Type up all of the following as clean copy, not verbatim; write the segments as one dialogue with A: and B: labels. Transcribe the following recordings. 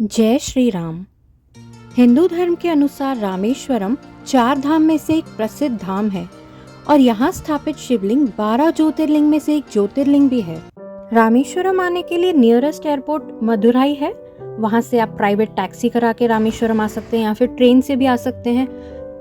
A: जय श्री राम। हिंदू धर्म के अनुसार रामेश्वरम 4 धाम में से एक प्रसिद्ध धाम है और यहाँ स्थापित शिवलिंग 12 ज्योतिर्लिंग में से एक ज्योतिर्लिंग भी है। रामेश्वरम आने के लिए नियरेस्ट एयरपोर्ट मदुराई है। वहाँ से आप प्राइवेट टैक्सी करा के रामेश्वरम आ सकते हैं या फिर ट्रेन से भी आ सकते हैं।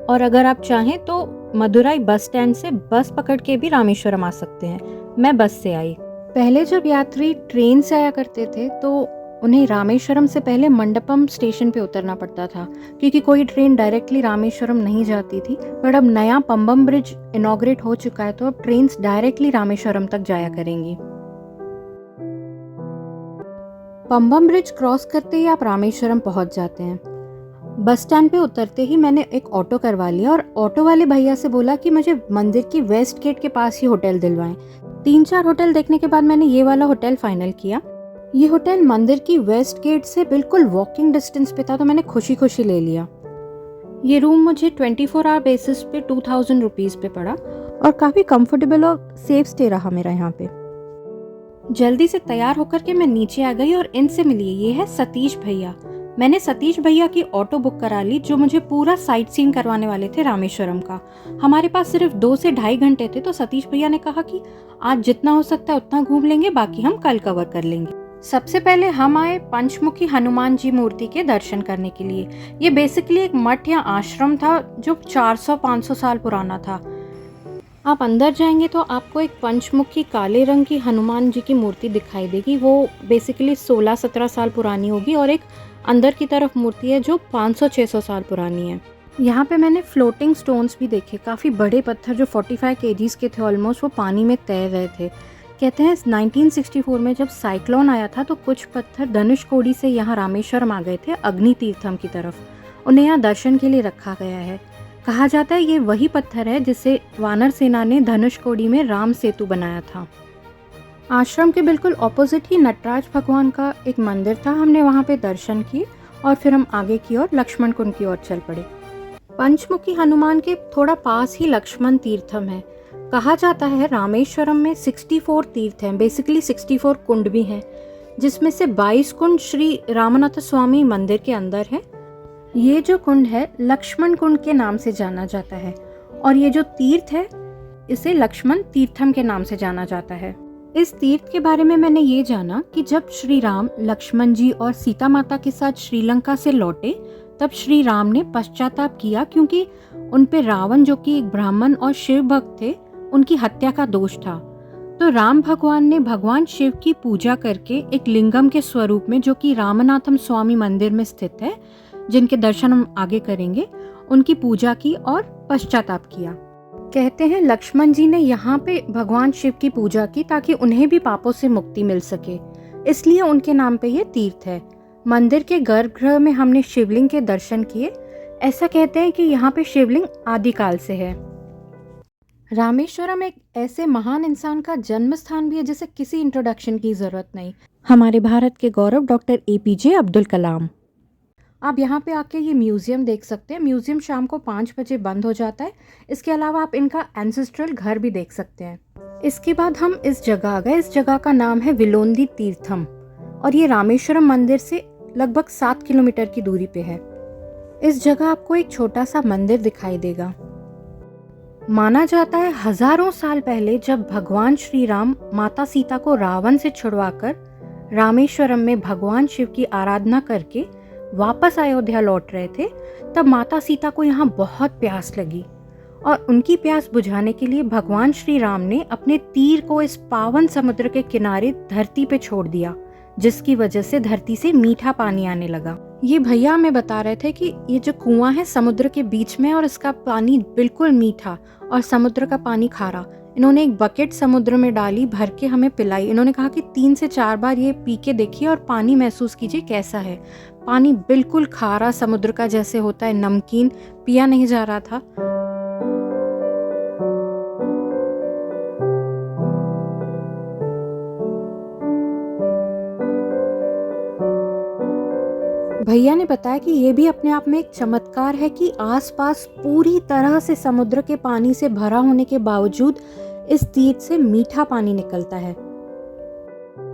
A: और अगर आप चाहें तो मदुराई बस स्टैंड से बस पकड़ के भी रामेश्वरम आ सकते हैं। मैं बस से आई। पहले जब यात्री ट्रेन से आया करते थे तो उन्हें रामेश्वरम से पहले मंडपम स्टेशन पे उतरना पड़ता था, क्योंकि कोई ट्रेन डायरेक्टली रामेश्वरम नहीं जाती थी। पर अब नया पंबम ब्रिज इनॉग्रेट हो चुका है तो अब ट्रेन्स डायरेक्टली रामेश्वरम तक जाया करेंगी। पंबम ब्रिज क्रॉस करते ही आप रामेश्वरम पहुंच जाते हैं। बस स्टैंड पे उतरते ही मैंने एक ऑटो करवा लिया और ऑटो वाले भैया से बोला कि मुझे मंदिर की वेस्ट गेट के पास ही होटल दिलवाएं। 3-4 होटल देखने के बाद मैंने ये वाला होटल फाइनल किया। ये होटल मंदिर की वेस्ट गेट से बिल्कुल वॉकिंग डिस्टेंस पे था तो मैंने खुशी खुशी ले लिया। ये रूम मुझे 24 आवर बेसिस पे 2000 रुपीज़ पे पड़ा और काफ़ी कंफर्टेबल और सेफ स्टे रहा मेरा यहाँ पे। जल्दी से तैयार होकर के मैं नीचे आ गई और इनसे मिली। ये है सतीश भैया। मैंने सतीश भैया की ऑटो बुक करा ली जो मुझे पूरा साइट सीइंग करवाने वाले थे रामेश्वरम का। हमारे पास सिर्फ 2 से ढाई घंटे थे तो सतीश भैया ने कहा कि आज जितना हो सकता है उतना घूम लेंगे, बाकी हम कल कवर कर लेंगे। सबसे पहले हम आए पंचमुखी हनुमान जी मूर्ति के दर्शन करने के लिए। ये बेसिकली एक मठ या आश्रम था जो 400-500 साल पुराना था। आप अंदर जाएंगे तो आपको एक पंचमुखी काले रंग की हनुमान जी की मूर्ति दिखाई देगी। वो बेसिकली 16-17 साल पुरानी होगी और एक अंदर की तरफ मूर्ति है जो 500-600 साल पुरानी है। यहाँ पे मैंने फ्लोटिंग स्टोन्स भी देखे। काफ़ी बड़े पत्थर जो 45 kgs के थे ऑलमोस्ट, वो पानी में तैर रहे थे। कहते हैं 1964 में जब साइक्लोन आया था तो कुछ पत्थर धनुषकोडी से यहाँ रामेश्वरम आ गए थे अग्नि तीर्थम की तरफ। उन्हें यहाँ दर्शन के लिए रखा गया है। कहा जाता है ये वही पत्थर है जिससे वानर सेना ने धनुषकोडी में राम सेतु बनाया था। आश्रम के बिल्कुल ऑपोजिट ही नटराज भगवान का एक मंदिर था। हमने वहाँ पे दर्शन किए और फिर हम आगे की ओर लक्ष्मण कुंड की ओर चल पड़े। पंचमुखी हनुमान के थोड़ा पास ही लक्ष्मण तीर्थम है। कहा जाता है रामेश्वरम में 64 तीर्थ हैं, बेसिकली 64 कुंड भी हैं, जिसमें से 22 कुंड श्री रामनाथ स्वामी मंदिर के अंदर है। ये जो कुंड है लक्ष्मण कुंड के नाम से जाना जाता है और ये जो तीर्थ है इसे लक्ष्मण तीर्थम के नाम से जाना जाता है। इस तीर्थ के बारे में मैंने ये जाना कि जब श्री राम लक्ष्मण जी और सीता माता के साथ श्रीलंका से लौटे तब श्री राम ने पश्चाताप किया, क्योंकि उन पे रावण जो कि एक ब्राह्मण और शिव भक्त थे उनकी हत्या का दोष था। तो राम भगवान ने भगवान शिव की पूजा करके एक लिंगम के स्वरूप में, जो कि रामनाथम स्वामी मंदिर में स्थित है, जिनके दर्शन हम आगे करेंगे, उनकी पूजा की और पश्चाताप किया। कहते हैं लक्ष्मण जी ने यहाँ पे भगवान शिव की पूजा की ताकि उन्हें भी पापों से मुक्ति मिल सके, इसलिए उनके नाम पे ये तीर्थ है। मंदिर के गर्भगृह में हमने शिवलिंग के दर्शन किए। ऐसा कहते हैं कि यहाँ पे शिवलिंग आदिकाल से है। रामेश्वरम एक ऐसे महान इंसान का जन्म स्थान भी है जिसे किसी इंट्रोडक्शन की ज़रूरत नहीं। हमारे भारत के गौरव डॉक्टर APJ अब्दुल कलाम। आप यहाँ पे आके ये म्यूज़ियम देख सकते हैं। म्यूज़ियम शाम को 5 बजे बंद हो जाता है। इसके अलावा आप इनका एंसेस्ट्रल घर भी देख सकते हैं। इसके बाद हम इस जगह आ गए। इस जगह का नाम है विलोंदी तीर्थम और ये रामेश्वरम मंदिर से लगभग 7 किलोमीटर की दूरी पे है। इस जगह आपको एक छोटा सा मंदिर दिखाई देगा। माना जाता है हजारों साल पहले जब भगवान श्री राम माता सीता को रावण से छुड़वाकर रामेश्वरम में भगवान शिव की आराधना करके वापस अयोध्या लौट रहे थे, तब माता सीता को यहाँ बहुत प्यास लगी और उनकी प्यास बुझाने के लिए भगवान श्री राम ने अपने तीर को इस पावन समुद्र के किनारे धरती पे छोड़ दिया, जिसकी वजह से धरती से मीठा पानी आने लगा। ये भैया हमें बता रहे थे कि ये जो कुआं है समुद्र के बीच में और इसका पानी बिल्कुल मीठा और समुद्र का पानी खारा। इन्होंने एक बकेट समुद्र में डाली, भर के हमें पिलाई। इन्होंने कहा कि 3 से 4 बार ये पी के देखिए और पानी महसूस कीजिए कैसा है। पानी बिल्कुल खारा समुद्र का जैसे होता है, नमकीन, पिया नहीं जा रहा था। भैया ने बताया कि ये भी अपने आप में एक चमत्कार है कि आसपास पूरी तरह से समुद्र के पानी से भरा होने के बावजूद इस तीर्थ से मीठा पानी निकलता है।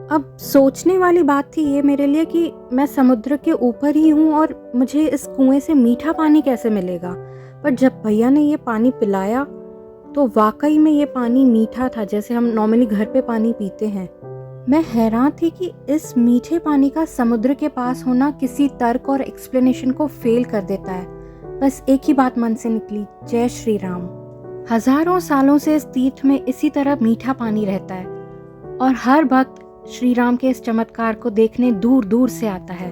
A: अब सोचने वाली बात थी ये मेरे लिए कि मैं समुद्र के ऊपर ही हूँ और मुझे इस कुएं से मीठा पानी कैसे मिलेगा। पर जब भैया ने ये पानी पिलाया तो वाकई में ये पानी मीठा था, जैसे हम नॉर्मली घर पे पानी पीते हैं। मैं हैरान थी कि इस मीठे पानी का समुद्र के पास होना किसी तर्क और एक्सप्लेनेशन को फेल कर देता है। बस एक ही बात मन से निकली, जय श्री राम। हजारों सालों से इस तीर्थ में इसी तरह मीठा पानी रहता है और हर भक्त श्री राम के इस चमत्कार को देखने दूर दूर से आता है।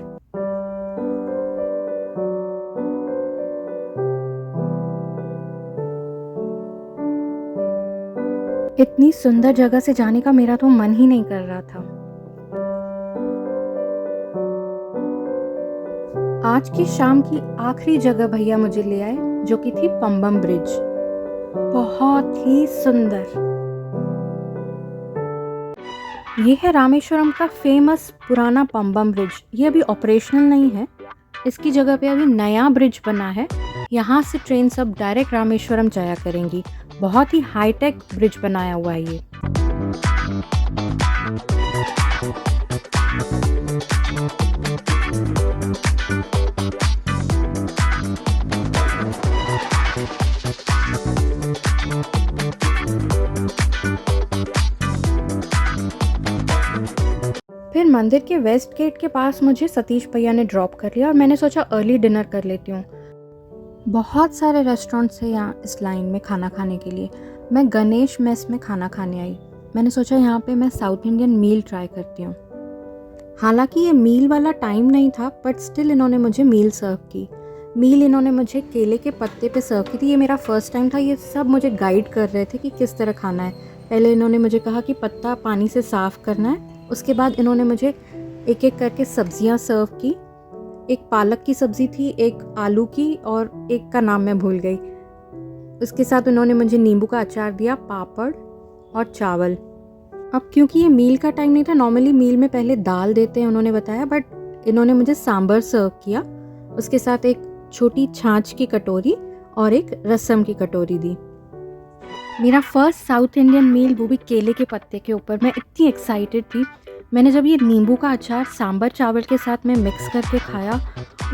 A: इतनी सुंदर जगह से जाने का मेरा तो मन ही नहीं कर रहा था। आज की शाम की आखिरी जगह भैया मुझे ले आए, जो कि थी पंबम ब्रिज। बहुत ही सुंदर। ये है रामेश्वरम का फेमस पुराना पंबम ब्रिज। ये अभी ऑपरेशनल नहीं है, इसकी जगह पे अभी नया ब्रिज बना है। यहाँ से ट्रेन सब डायरेक्ट रामेश्वरम जाया करेंगी। बहुत ही हाईटेक ब्रिज बनाया हुआ है ये। फिर मंदिर के वेस्ट गेट के पास मुझे सतीश भैया ने ड्रॉप कर लिया और मैंने सोचा अर्ली डिनर कर लेती हूँ। बहुत सारे रेस्टोरेंट्स हैं यहाँ इस लाइन में खाना खाने के लिए। मैं गणेश मेस में खाना खाने आई। मैंने सोचा यहाँ पे मैं साउथ इंडियन मील ट्राई करती हूँ। हालांकि ये मील वाला टाइम नहीं था, बट स्टिल इन्होंने मुझे मील सर्व की। मील इन्होंने मुझे केले के पत्ते पे सर्व की थी। ये मेरा फर्स्ट टाइम था। ये सब मुझे गाइड कर रहे थे कि किस तरह खाना है। पहले इन्होंने मुझे कहा कि पत्ता पानी से साफ़ करना है। उसके बाद इन्होंने मुझे एक एक करके सब्जियां सर्व की। एक पालक की सब्ज़ी थी, एक आलू की और एक का नाम मैं भूल गई। उसके साथ उन्होंने मुझे नींबू का अचार दिया, पापड़ और चावल। अब क्योंकि ये मील का टाइम नहीं था, नॉर्मली मील में पहले दाल देते हैं उन्होंने बताया, बट इन्होंने मुझे सांभर सर्व किया। उसके साथ एक छोटी छाछ की कटोरी और एक रसम की कटोरी दी। मेरा फर्स्ट साउथ इंडियन मील, वो भी केले के पत्ते के ऊपर। मैं इतनी एक्साइटेड थी। मैंने जब ये नींबू का अचार सांभर चावल के साथ में मिक्स करके खाया,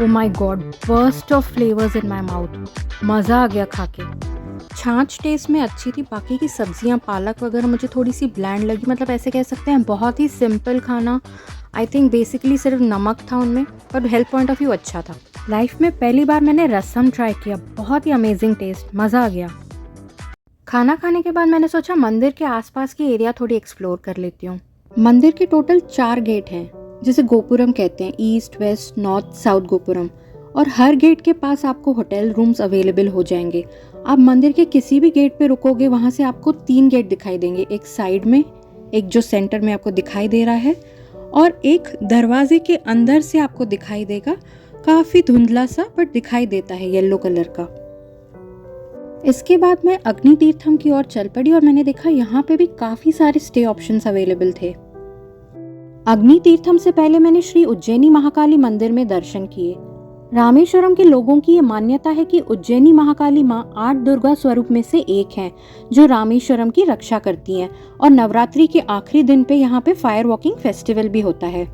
A: oh my God, burst of flavours in my mouth. मज़ा आ गया खा के। छाछ टेस्ट में अच्छी थी, बाकी की सब्जियां पालक वगैरह मुझे थोड़ी सी ब्लैंड लगी। मतलब ऐसे कह सकते हैं बहुत ही सिंपल खाना। आई थिंक बेसिकली सिर्फ नमक था उनमें, पर हेल्थ पॉइंट ऑफ व्यू अच्छा था। लाइफ में पहली बार मैंने रसम ट्राई किया, बहुत ही अमेजिंग टेस्ट, मज़ा आ गया। खाना खाने के बाद मैंने सोचा मंदिर के आसपास की एरिया थोड़ी एक्सप्लोर कर लेती हूँ। मंदिर के टोटल 4 गेट हैं, जिसे गोपुरम कहते हैं, east west north south gopuram. और हर गेट के पास आपको होटल रूम्स अवेलेबल हो जाएंगे। आप मंदिर के किसी भी गेट पे रुकोगे, वहाँ से आपको 3 गेट दिखाई देंगे। एक साइड में, एक जो सेंटर में आपको दिखाई दे रहा है, और एक दरवाजे के अंदर से आपको दिखाई देगा। काफ़ी धुंधला सा बट दिखाई देता है, येलो कलर का। इसके बाद मैं अग्नि तीर्थम की ओर चल पड़ी और मैंने देखा यहाँ पे भी काफ़ी सारे स्टे ऑप्शंस अवेलेबल थे। अग्नि तीर्थम से पहले मैंने श्री उज्जैनी महाकाली मंदिर में दर्शन किए। रामेश्वरम के लोगों की ये मान्यता है कि उज्जैनी महाकाली माँ 8 दुर्गा स्वरूप में से एक हैं, जो रामेश्वरम की रक्षा करती हैं। और नवरात्रि के आखिरी दिन पे यहाँ पे फायर वॉकिंग फेस्टिवल भी होता है।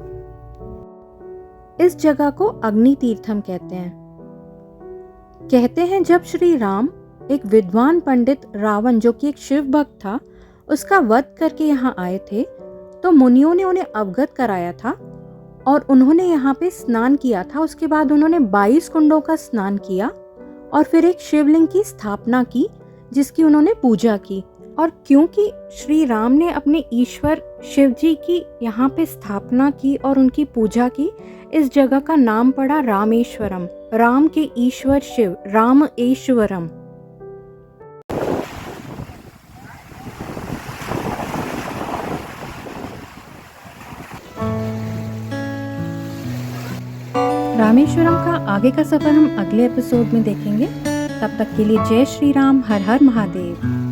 A: इस जगह को अग्नि तीर्थम कहते हैं। कहते हैं जब श्री राम एक विद्वान पंडित रावण, जो कि एक शिव भक्त था, उसका वध करके यहाँ आए थे, तो मुनियों ने उन्हें अवगत कराया था और उन्होंने यहाँ पे स्नान किया था। उसके बाद उन्होंने 22 कुंडों का स्नान किया और फिर एक शिवलिंग की स्थापना की, जिसकी उन्होंने पूजा की। और क्योंकि श्री राम ने अपने ईश्वर शिव जी की यहाँ पे स्थापना की और उनकी पूजा की, इस जगह का नाम पड़ा रामेश्वरम। राम के ईश्वर शिव, रामेश्वरम। रामेश्वरम का आगे का सफर हम अगले एपिसोड में देखेंगे। तब तक के लिए जय श्री राम, हर हर महादेव।